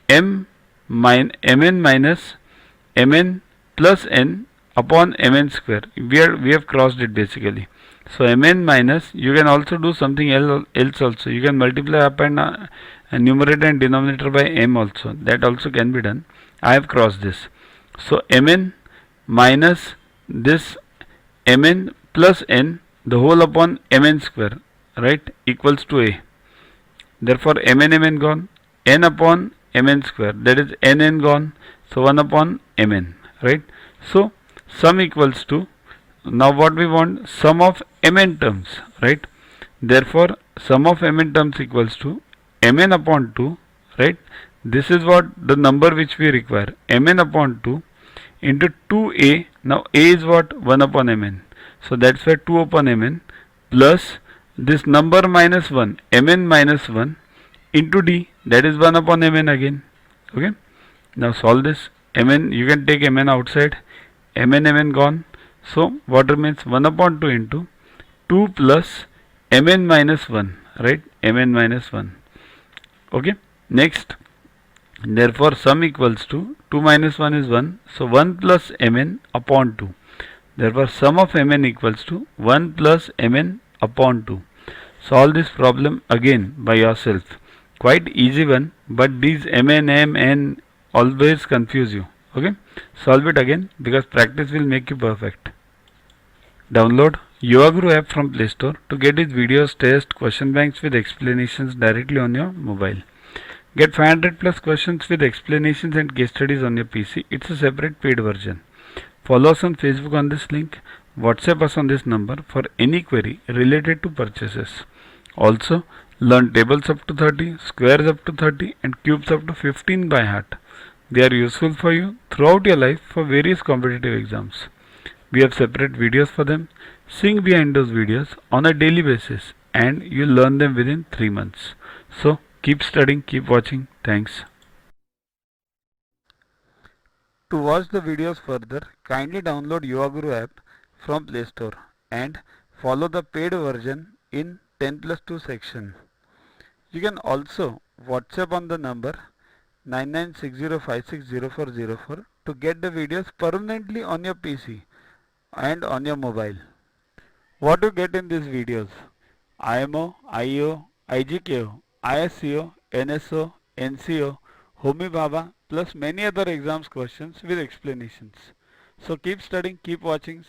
mn minus mn plus n upon mn square. We have crossed it basically. So mn minus, you can also do something else also. You can multiply up and numerator and denominator by m also. That also can be done. I have crossed this. So mn minus this mn plus n, the whole upon mn square, right, equals to a. Therefore mn gone, n upon mn square, that is n gone, so 1 upon mn, right. So sum equals to, now what we want, sum of mn terms, right. Therefore sum of mn terms equals to mn upon 2, right. This is what the number which we require, mn upon 2 into 2a. Now a is what, 1 upon mn, so that's why 2 upon mn plus this number minus 1, mn minus 1 into d, that is 1 upon mn again. Okay, now solve this. Mn, you can take mn outside, mn gone, so what remains, 1 upon 2 into 2 plus mn minus 1, right, mn minus 1. Okay, next, therefore sum equals to 2 minus 1 is 1, so 1 plus mn upon 2. Therefore sum of mn equals to 1 plus mn upon 2. Solve this problem again by yourself. Quite easy one, but these mn, m, n always confuse you. Okay, solve it again, because practice will make you perfect. Download YogaGuru app from Play Store to get its videos, tests, question banks with explanations directly on your mobile. Get 500 plus questions with explanations and case studies on your PC. It's a separate paid version. Follow us on Facebook on this link. WhatsApp us on this number for any query related to purchases. Also, learn tables up to 30, squares up to 30 and cubes up to 15 by heart. They are useful for you throughout your life for various competitive exams. We have separate videos for them. Sing behind those videos on a daily basis and you learn them within 3 months. So keep studying, keep watching. Thanks. To watch the videos further, kindly download YogaGuru app from Play Store and follow the paid version in 10+2 section. You can also WhatsApp on the number 9960560404 to get the videos permanently on your PC and on your mobile. What you get in these videos: IMO, IO, IGKO, ISCO, NSO, NCO, Homi Bhabha, plus many other exams questions with explanations. So keep studying, keep watching.